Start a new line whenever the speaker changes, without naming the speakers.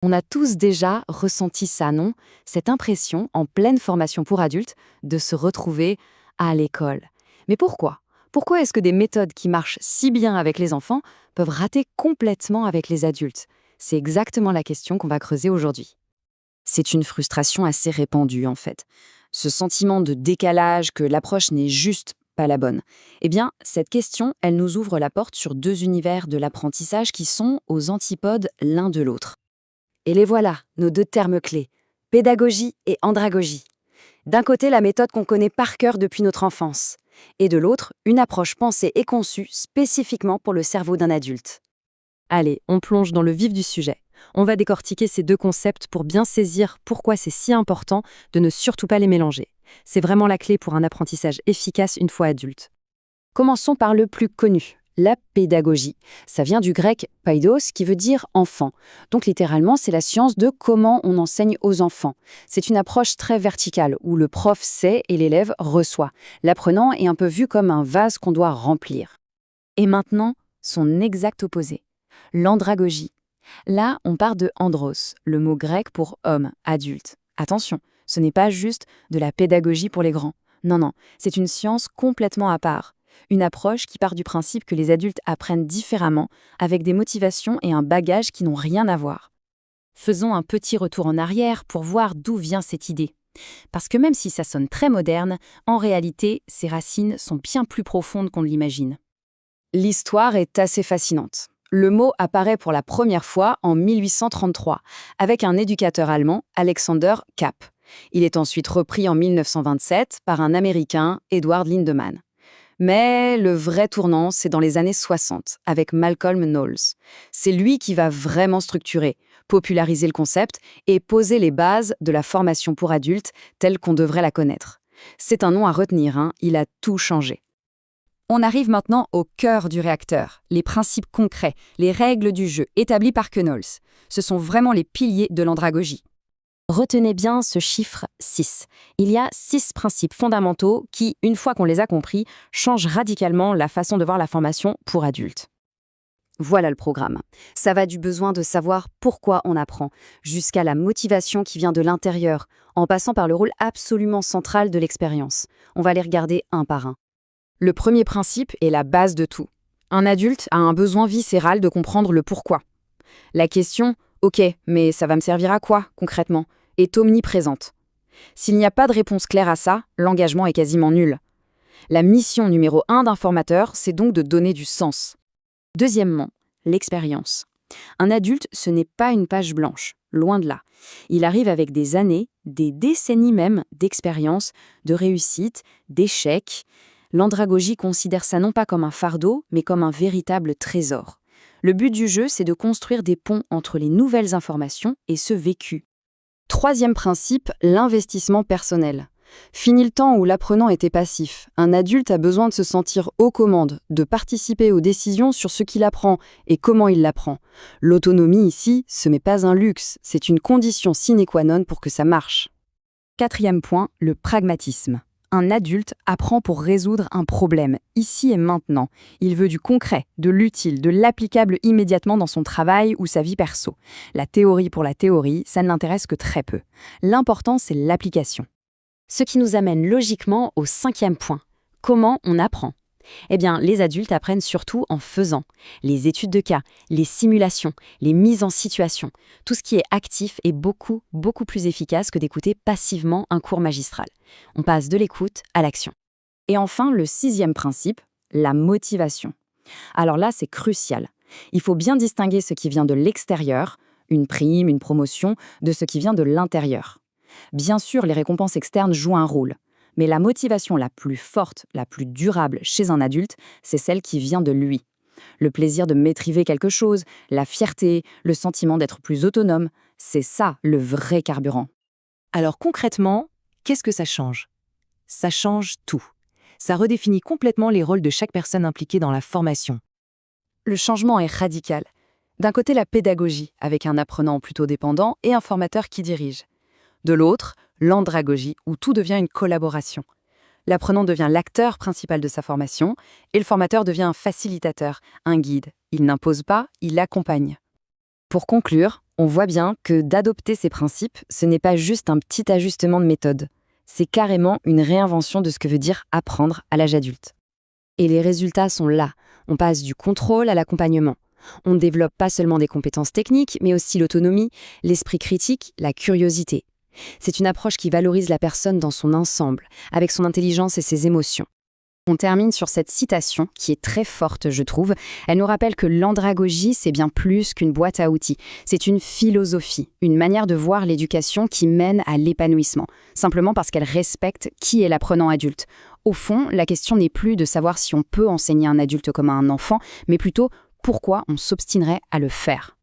On a tous déjà ressenti ça, non? Cette impression, en pleine formation pour adultes, de se retrouver à l'école. Mais pourquoi? Pourquoi est-ce que des méthodes qui marchent si bien avec les enfants peuvent rater complètement avec les adultes? C'est exactement la question qu'on va creuser aujourd'hui. C'est une frustration assez répandue, en fait. Ce sentiment de décalage, que l'approche n'est juste pas la bonne. Eh bien, cette question, elle nous ouvre la porte sur deux univers de l'apprentissage qui sont aux antipodes l'un de l'autre. Et les voilà, nos deux termes clés, pédagogie et andragogie. D'un côté, la méthode qu'on connaît par cœur depuis notre enfance, et de l'autre, une approche pensée et conçue spécifiquement pour le cerveau d'un adulte. Allez, on plonge dans le vif du sujet. On va décortiquer ces deux concepts pour bien saisir pourquoi c'est si important de ne surtout pas les mélanger. C'est vraiment la clé pour un apprentissage efficace une fois adulte. Commençons par le plus connu, la pédagogie. Ça vient du grec paidos qui veut dire enfant. Donc littéralement, c'est la science de comment on enseigne aux enfants. C'est une approche très verticale où le prof sait et l'élève reçoit. L'apprenant est un peu vu comme un vase qu'on doit remplir. Et maintenant, son exact opposé, l'andragogie. Là, on part de andros, le mot grec pour homme, adulte. Attention, ce n'est pas juste de la pédagogie pour les grands. Non, non, c'est une science complètement à part. Une approche qui part du principe que les adultes apprennent différemment, avec des motivations et un bagage qui n'ont rien à voir. Faisons un petit retour en arrière pour voir d'où vient cette idée. Parce que même si ça sonne très moderne, en réalité, ses racines sont bien plus profondes qu'on ne l'imagine. L'histoire est assez fascinante. Le mot apparaît pour la première fois en 1833, avec un éducateur allemand, Alexander Kapp. Il est ensuite repris en 1927 par un Américain, Edward Lindemann. Mais le vrai tournant, c'est dans les années 60, avec Malcolm Knowles. C'est lui qui va vraiment structurer, populariser le concept et poser les bases de la formation pour adultes telle qu'on devrait la connaître. C'est un nom à retenir, hein, il a tout changé. On arrive maintenant au cœur du réacteur, les principes concrets, les règles du jeu établies par Knowles. Ce sont vraiment les piliers de l'andragogie. Retenez bien ce chiffre 6. Il y a 6 principes fondamentaux qui, une fois qu'on les a compris, changent radicalement la façon de voir la formation pour adultes. Voilà le programme. Ça va du besoin de savoir pourquoi on apprend, jusqu'à la motivation qui vient de l'intérieur, en passant par le rôle absolument central de l'expérience. On va les regarder un par un. Le premier principe est la base de tout. Un adulte a un besoin viscéral de comprendre le pourquoi. La question « Ok, mais ça va me servir à quoi, concrètement ?» est omniprésente. S'il n'y a pas de réponse claire à ça, l'engagement est quasiment nul. La mission numéro 1 d'un formateur, c'est donc de donner du sens. Deuxièmement, l'expérience. Un adulte, ce n'est pas une page blanche, loin de là. Il arrive avec des années, des décennies même, d'expérience, de réussite, d'échecs. L'andragogie considère ça non pas comme un fardeau, mais comme un véritable trésor. Le but du jeu, c'est de construire des ponts entre les nouvelles informations et ce vécu. Troisième principe, l'investissement personnel. Fini le temps où l'apprenant était passif. Un adulte a besoin de se sentir aux commandes, de participer aux décisions sur ce qu'il apprend et comment il l'apprend. L'autonomie ici, ce n'est pas un luxe, c'est une condition sine qua non pour que ça marche. Quatrième point, le pragmatisme. Un adulte apprend pour résoudre un problème, ici et maintenant. Il veut du concret, de l'utile, de l'applicable immédiatement dans son travail ou sa vie perso. La théorie pour la théorie, ça ne l'intéresse que très peu. L'important, c'est l'application. Ce qui nous amène logiquement au cinquième point. Comment on apprend ? Eh bien, les adultes apprennent surtout en faisant. Les études de cas, les simulations, les mises en situation. Tout ce qui est actif est beaucoup plus efficace que d'écouter passivement un cours magistral. On passe de l'écoute à l'action. Et enfin, le sixième principe, la motivation. Alors là, c'est crucial. Il faut bien distinguer ce qui vient de l'extérieur, une prime, une promotion, de ce qui vient de l'intérieur. Bien sûr, les récompenses externes jouent un rôle. Mais la motivation la plus forte, la plus durable chez un adulte, c'est celle qui vient de lui. Le plaisir de maîtriser quelque chose, la fierté, le sentiment d'être plus autonome, c'est ça le vrai carburant. Alors concrètement, qu'est-ce que ça change ? Ça change tout. Ça redéfinit complètement les rôles de chaque personne impliquée dans la formation. Le changement est radical. D'un côté, la pédagogie, avec un apprenant plutôt dépendant et un formateur qui dirige. De l'autre, l'andragogie, où tout devient une collaboration. L'apprenant devient l'acteur principal de sa formation et le formateur devient un facilitateur, un guide. Il n'impose pas, il accompagne. Pour conclure, On voit bien que d'adopter ces principes, ce n'est pas juste un petit ajustement de méthode. C'est carrément une réinvention de ce que veut dire apprendre à l'âge adulte. Et les résultats sont là. On passe du contrôle à l'accompagnement. On ne développe pas seulement des compétences techniques, mais aussi l'autonomie, l'esprit critique, la curiosité. C'est une approche qui valorise la personne dans son ensemble, avec son intelligence et ses émotions. On termine sur cette citation qui est très forte, je trouve. Elle nous rappelle que l'andragogie, c'est bien plus qu'une boîte à outils. C'est une philosophie, une manière de voir l'éducation qui mène à l'épanouissement, simplement parce qu'elle respecte qui est l'apprenant adulte. Au fond, la question n'est plus de savoir si on peut enseigner un adulte comme à un enfant, mais plutôt pourquoi on s'obstinerait à le faire.